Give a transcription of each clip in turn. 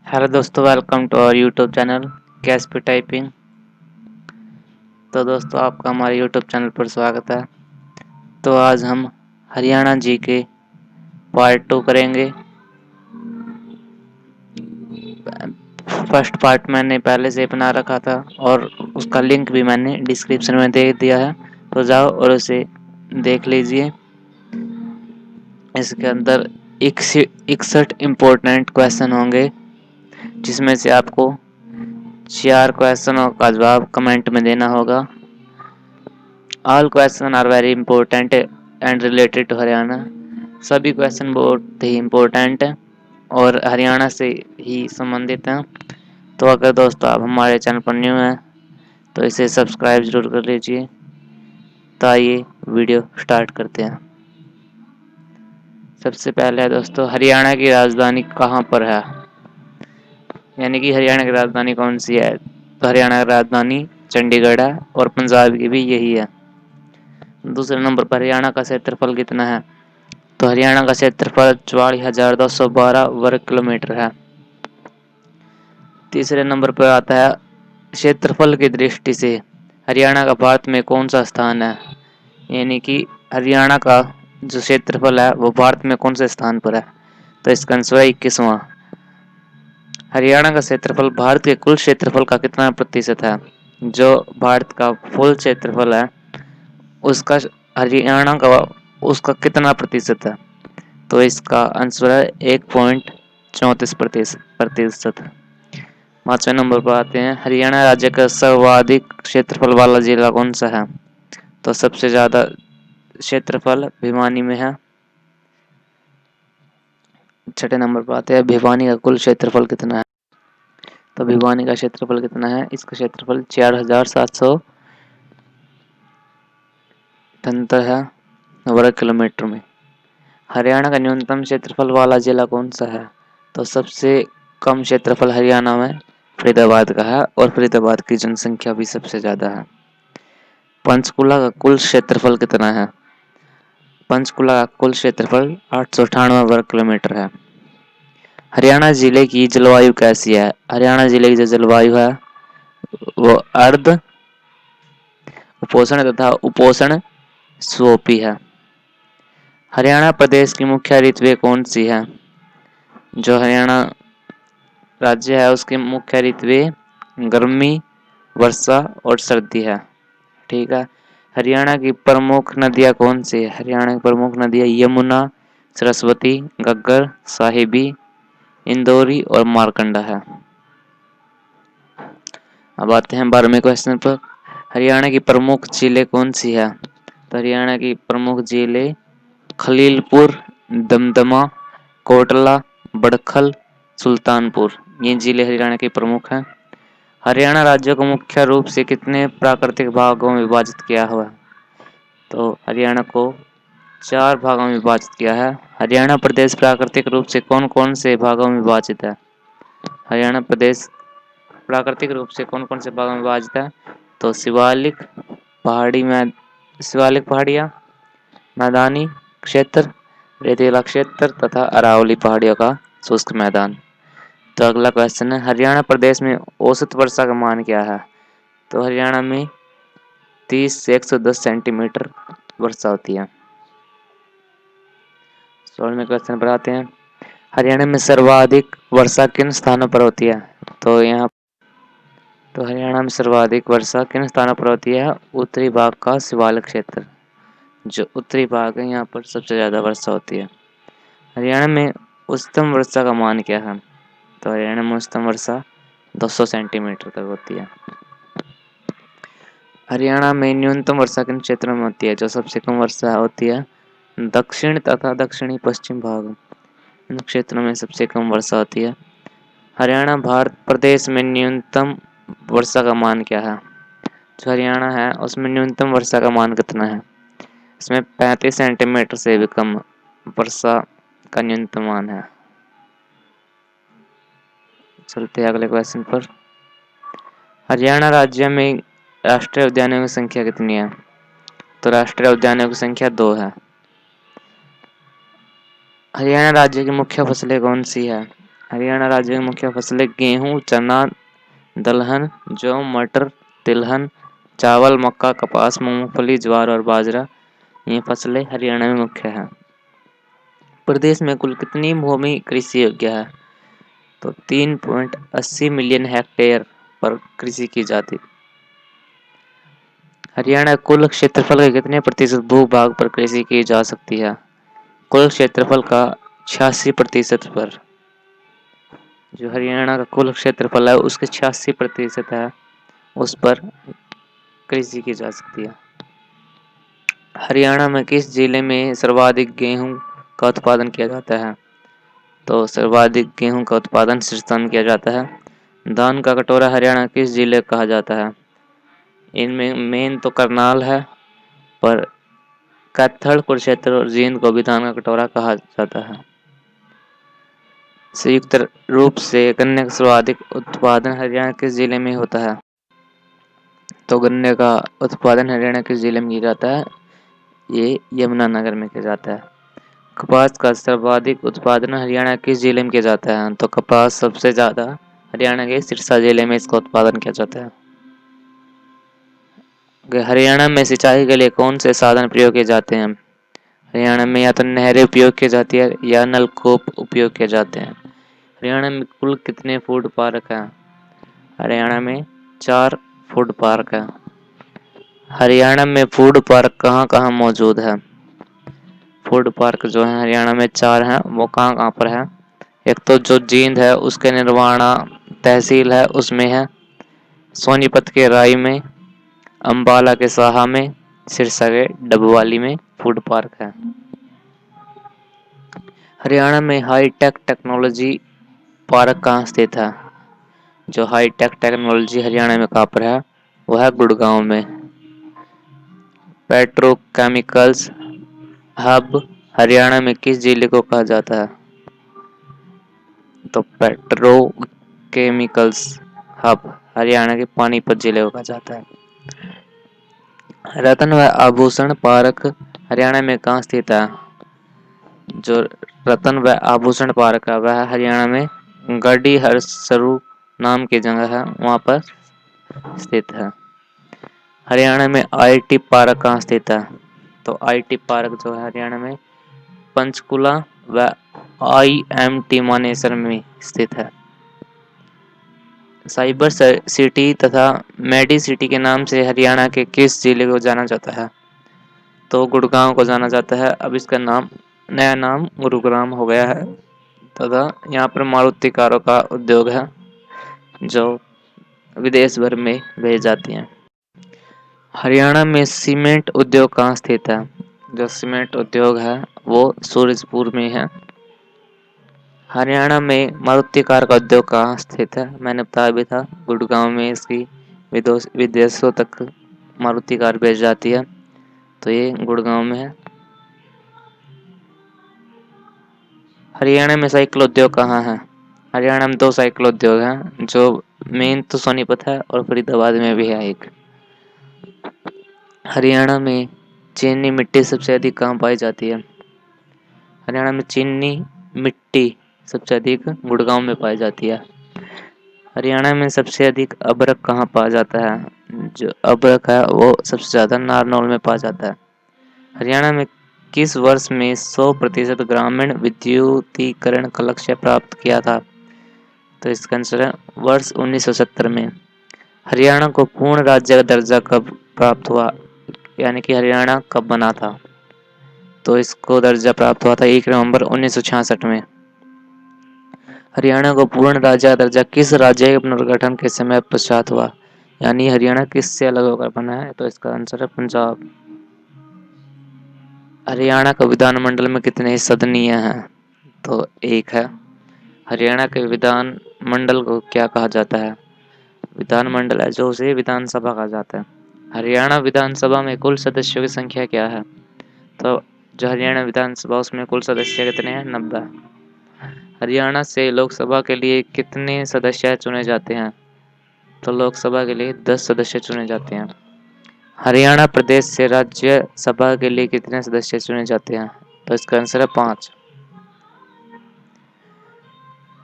Hello दोस्तों, welcome to our YouTube channel cash pay typing. तो दोस्तों, आपका हमारे यूट्यूब चैनल पर स्वागत है। तो आज हम हरियाणा जी के पार्ट 2 करेंगे। फर्स्ट पार्ट मैंने पहले से बना रखा था और उसका लिंक भी मैंने डिस्क्रिप्शन में दे दिया है, तो जाओ और उसे देख लीजिए। इसके अंदर 61 इम्पोर्टेंट क्वेश्चन होंगे, जिसमें से आपको 4 क्वेश्चनों का जवाब कमेंट में देना होगा। All questions are very important and related to Haryana. सभी क्वेश्चन बहुत ही इम्पोर्टेंट हैं और हरियाणा से ही संबंधित हैं। तो अगर दोस्तों आप हमारे चैनल पर न्यू हैं तो इसे सब्सक्राइब जरूर कर लीजिए। तो आइए वीडियो स्टार्ट करते हैं। सबसे पहले दोस्तों, हरियाणा की राजधानी कहाँ पर है, यानी कि हरियाणा की राजधानी कौन सी है। तो हरियाणा की राजधानी चंडीगढ़ है और पंजाब की भी यही है। दूसरे नंबर पर हरियाणा का क्षेत्रफल कितना है। तो हरियाणा का क्षेत्रफल 44,212 वर्ग किलोमीटर है। तीसरे नंबर पर आता है क्षेत्रफल की दृष्टि से हरियाणा का भारत में कौन सा स्थान है, यानी कि हरियाणा का जो क्षेत्रफल है वो भारत में कौन से स्थान पर है। तो इसका आंसर है 21वां। हरियाणा का क्षेत्रफल भारत के कुल क्षेत्रफल का कितना प्रतिशत है। जो भारत का फुल क्षेत्रफल है उसका हरियाणा का उसका कितना प्रतिशत है। तो इसका आंसर है 1.34%। पांचवें नंबर पर आते हैं, हरियाणा राज्य का सर्वाधिक क्षेत्रफल वाला जिला कौन सा है। तो सबसे ज्यादा क्षेत्रफल भिवानी में है। छठे नंबर पर आते हैं, भिवानी का कुल क्षेत्रफल कितना है। तो भिवानी का क्षेत्रफल कितना है, इसका क्षेत्रफल 4,778 है वर्ग किलोमीटर में। हरियाणा का न्यूनतम क्षेत्रफल वाला जिला कौन सा है। तो सबसे कम क्षेत्रफल हरियाणा में फरीदाबाद का है और फरीदाबाद की जनसंख्या भी सबसे ज्यादा है। पंचकुला का कुल क्षेत्रफल कितना है। पंचकुला का कुल क्षेत्रफल 898 वर्ग किलोमीटर है। हरियाणा जिले की जलवायु कैसी है। हरियाणा जिले की जो जलवायु है वो अर्ध उपोष्ण तथा उपोष्ण सोपी है। हरियाणा प्रदेश की मुख्य ऋतुएं कौन सी है। जो हरियाणा राज्य है उसकी मुख्य ऋतुएं गर्मी, वर्षा और सर्दी है। ठीक है। हरियाणा की प्रमुख नदियां कौन सी है। हरियाणा की प्रमुख नदियां यमुना, सरस्वती, घग्गर, साहिबी, इंदौरी और मारकंडा है। अब आते हैं 12वें क्वेश्चन पर, हरियाणा की प्रमुख झीलें कौन सी है। तो हरियाणा की प्रमुख झीलें खलीलपुर, दमदमा, कोटला, बड़खल, सुल्तानपुर, ये जिले हरियाणा के प्रमुख हैं। हरियाणा राज्य को मुख्य रूप से कितने प्राकृतिक भागों में विभाजित किया हुआ है। तो हरियाणा को 4 भागों में विभाजित किया है। हरियाणा प्रदेश प्राकृतिक रूप से कौन कौन से भागों में विभाजित है। हरियाणा प्रदेश प्राकृतिक रूप से कौन कौन से भागों में विभाजित है। तो शिवालिक पहाड़ी में शिवालिक पहाड़ियाँ, मैदानी क्षेत्र, रेतीला क्षेत्र तथा अरावली पहाड़ियों का शुष्क मैदान। तो अगला क्वेश्चन है, हरियाणा प्रदेश में औसत वर्षा का मान क्या है। तो हरियाणा में 30 से 110 सेंटीमीटर वर्षा होती है। 16वें क्वेश्चन पर आते हैं, हरियाणा में सर्वाधिक वर्षा किन स्थानों पर होती है। तो हरियाणा में सर्वाधिक वर्षा किन स्थानों पर होती है। उत्तरी भाग का शिवालिक क्षेत्र, जो उत्तरी भाग है यहाँ पर सबसे ज्यादा वर्षा होती है। हरियाणा में उच्चतम वर्षा का मान क्या है। तो हरियाणा में उच्चतम वर्षा 200 सेंटीमीटर तक होती है। हरियाणा में न्यूनतम वर्षा किन क्षेत्रों में होती है। जो सबसे कम वर्षा होती है दक्षिण तथा दक्षिणी पश्चिम भाग, इन क्षेत्रों में सबसे कम वर्षा होती है। हरियाणा भारत प्रदेश में न्यूनतम वर्षा का मान क्या है। जो हरियाणा है उसमें न्यूनतम वर्षा का मान कितना है। इसमें 35 सेंटीमीटर से भी कम वर्षा का न्यूनतम मान है। चलते हैं अगले क्वेश्चन पर, हरियाणा राज्य में राष्ट्रीय उद्यानों की संख्या कितनी है। तो राष्ट्रीय उद्यानों की संख्या 2 है। हरियाणा राज्य की मुख्य फसलें कौन सी है। हरियाणा राज्य की मुख्य फसलें गेहूं, चना, दलहन, जौ, मटर, तिलहन, चावल, मक्का, कपास, मूंगफली, ज्वार और बाजरा। ये फसलें हरियाणा में मुख्य हैं। प्रदेश में कुल कितनी भूमि कृषि योग्य है? तो 3.80 मिलियन हेक्टेयर पर कृषि की जाती। हरियाणा कुल क्षेत्रफल के कितने प्रतिशत भूभाग पर कृषि की जा सकती है? कुल क्षेत्रफल का 86% पर। जो हरियाणा का कुल क्षेत्रफल है उसके 86% है, उस पर कृषि की जा सकती है। हरियाणा में किस जिले में सर्वाधिक गेहूं का उत्पादन किया जाता है? तो सर्वाधिक गेहूं का उत्पादन सिरसा में किया जाता है। धान का कटोरा हरियाणा किस जिले का कहा जाता है? इनमें मेन तो करनाल है, पर कैथल, कुरुक्षेत्र और जींद को भी धान का कटोरा कहा जाता है। संयुक्त रूप से गन्ने का सर्वाधिक उत्पादन हरियाणा किस जिले में होता है? तो गन्ने का उत्पादन हरियाणा किस जिले में किया जाता है? ये यमुनानगर में किया जाता है। कपास का सर्वाधिक उत्पादन हरियाणा किस जिले में किया जाता है? तो कपास सबसे ज्यादा हरियाणा के सिरसा जिले में इसका उत्पादन किया जाता है। हरियाणा में सिंचाई के लिए कौन से साधन प्रयोग किए जाते हैं? हरियाणा में या तो नहरें उपयोग की जाती है या नलकूप उपयोग किए जाते हैं। हरियाणा में कुल कितने फूड पार्क हैं? हरियाणा में 4 फूड पार्क हैं। हरियाणा में फूड पार्क कहाँ कहाँ मौजूद है? फूड पार्क जो है हरियाणा में 4 हैं, वो कहाँ कहाँ पर है? एक तो जो जींद है उसके निर्वाणा तहसील है उसमें है, सोनीपत के राई में, अम्बाला के साहा में, सिरसा के डबवाली में फूड पार्क है। हरियाणा में हाईटेक टेक्नोलॉजी पार्क कहाँ स्थित है? जो हाईटेक टेक्नोलॉजी हरियाणा में कहाँ पर है? वह है गुड़गांव में। पेट्रोकेमिकल्स हब हरियाणा में किस जिले को कहा जाता है? तो पेट्रोकेमिकल्स हब हरियाणा के पानीपत जिले को कहा जाता है। रत्न व आभूषण पार्क हरियाणा में कहाँ स्थित है? जो रत्न व आभूषण पार्क है वह हरियाणा में गढ़ी हरसरू नाम की जगह है, वहां पर स्थित है। हरियाणा में आईटी पार्क कहाँ स्थित है? तो आईटी पार्क जो है हरियाणा में पंचकुला व आईएमटी मानेसर में स्थित है। साइबर सिटी तथा मेडी सिटी के नाम से हरियाणा के किस जिले को जाना जाता है? तो गुड़गांव को जाना जाता है। अब इसका नया नाम गुरुग्राम हो गया है तथा यहाँ पर मारुति कारों का उद्योग है जो विदेश भर में भेज जाती हैं। हरियाणा में सीमेंट उद्योग कहाँ स्थित है? जो सीमेंट उद्योग है वो सूरजपुर में है। हरियाणा में मारुति कार का उद्योग कहाँ स्थित है? मैंने बताया भी था, गुड़गांव में इसकी विदेशों तक मारुति कार भेज जाती है, तो ये गुड़गांव में है। हरियाणा में साइकिल उद्योग कहाँ है? हरियाणा में 2 साइकिल उद्योग हैं, जो मेन तो सोनीपत है और फरीदाबाद में भी है एक। हरियाणा में चीनी मिट्टी सबसे अधिक कहाँ पाई जाती है? हरियाणा में चीनी मिट्टी सबसे अधिक गुड़गांव में पाई जाती है। हरियाणा में सबसे अधिक अदरक कहाँ पाया जाता है? जो अदरक है वो सबसे ज्यादा नारनौल में पाया जाता है। हरियाणा में किस वर्ष में 100% ग्रामीण विद्युतीकरण का लक्ष्य प्राप्त किया था? तो इसका आंसर है वर्ष 1970 में। हरियाणा को पूर्ण राज्य का दर्जा कब प्राप्त हुआ, यानी कि हरियाणा कब बना था? तो इसको दर्जा प्राप्त हुआ था 1 नवंबर 1966 में। हरियाणा को पूर्ण राज्य का दर्जा किस राज्य के पुनर्गठन के समय पश्चात हुआ, यानी हरियाणा किससे अलग होकर बना है? तो इसका आंसर है पंजाब। हरियाणा का विधानमंडल में कितने सदनीय हैं? तो 1 है। हरियाणा के विधान मंडल को क्या कहा जाता है? विधानमंडल है जो उसे विधानसभा कहा जाता है। हरियाणा विधानसभा में कुल सदस्यों की संख्या क्या है? तो जो हरियाणा विधानसभा उसमें कुल सदस्य कितने हैं? 90। हरियाणा से लोकसभा के लिए कितने सदस्य चुने जाते हैं? तो लोकसभा के लिए 10 सदस्य चुने जाते हैं। हरियाणा प्रदेश से राज्यसभा के लिए कितने सदस्य चुने जाते हैं? तो इसका आंसर है 5।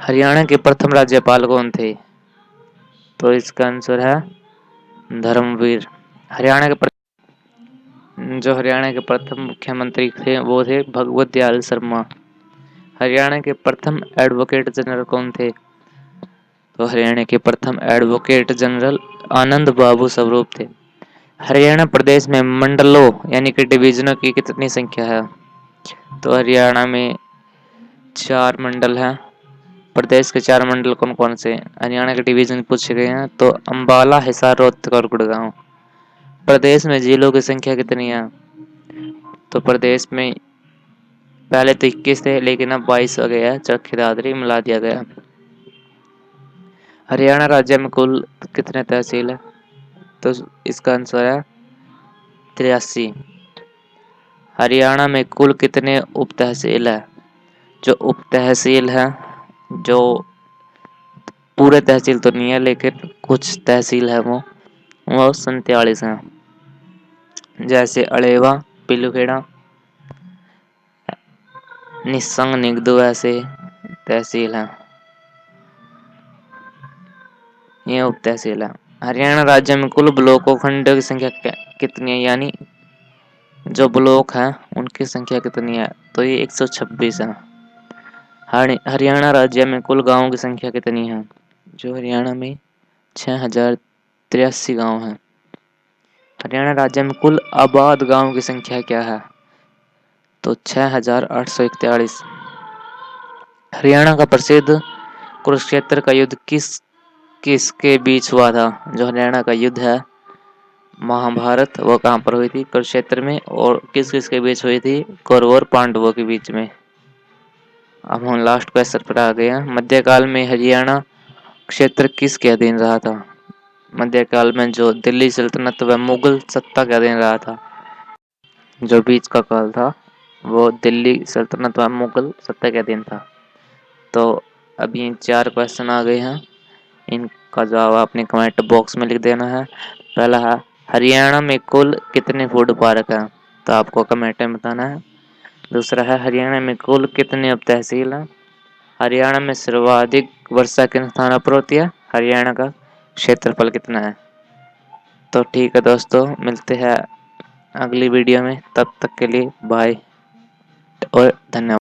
हरियाणा के प्रथम राज्यपाल कौन थे? तो इसका आंसर है धर्मवीर। हरियाणा के प्रथम मुख्यमंत्री थे वो थे भगवत दयाल शर्मा। हरियाणा के प्रथम एडवोकेट जनरल कौन थे? तो हरियाणा के प्रथम एडवोकेट जनरल आनंद बाबू स्वरूप थे। हरियाणा प्रदेश में मंडलों यानी कि डिवीजनों की कितनी संख्या है? तो हरियाणा में 4 मंडल हैं। प्रदेश के 4 मंडल कौन कौन से? हरियाणा के डिवीजन पूछे गए हैं तो अंबाला, हिसार, रोहतक और गुड़गांव। प्रदेश में जिलों की संख्या कितनी है? तो प्रदेश में पहले तो 21 थे लेकिन अब 22 हो गया है, चरखी दादरी मिला दिया गया। हरियाणा राज्य में कुल कितने तहसील है? तो इसका आंसर है 83। हरियाणा में कुल कितने उप तहसील है? जो उप तहसील है, जो पूरे तहसील तो नहीं है लेकिन कुछ तहसील है वो 47 हैं। जैसे अड़ेवा, पिलूखेड़ा, निस्संग, निगदू ऐसे तहसील हैं। ये उप तहसील है। हरियाणा राज्य में कुल ब्लॉकों खंडों की संख्या कितनी है? यानी जो ब्लॉक हैं उनकी संख्या कितनी है? तो ये 126 है। हरियाणा राज्य में कुल गांवों की संख्या कितनी है? जो हरियाणा में 6083 गांव हैं। हरियाणा राज्य में कुल आबाद गांवों की संख्या क्या है? तो 6841। हरियाणा का प्रसिद्ध कुरुक्षेत्र का युद्ध किसके बीच हुआ था? जो हरियाणा का युद्ध है महाभारत, वो कहाँ पर हुई थी? कुरुक्षेत्र में। और किस किस के बीच हुई थी? कौरवों और पांडवों के बीच में। अब हम लास्ट क्वेश्चन पर आ गए हैं। मध्यकाल में हरियाणा क्षेत्र किसके अधीन रहा था? मध्यकाल में जो दिल्ली सल्तनत व मुगल सत्ता के अधीन रहा था, जो बीच का काल था वो दिल्ली सल्तनत व मुगल सत्ता के अधीन था। तो अभी 4 क्वेश्चन आ गए हैं, इनका जवाब आपने कमेंट बॉक्स में लिख देना है। पहला है हरियाणा में कुल कितने फूड पार्क हैं? तो आपको कमेंट में बताना है। दूसरा है हरियाणा में कुल कितने उप तहसील हैं? हरियाणा में सर्वाधिक वर्षा किन स्थानों पर होती है? हरियाणा का क्षेत्रफल कितना है? तो ठीक है दोस्तों, मिलते हैं अगली वीडियो में। तब तक के लिए बाय और धन्यवाद।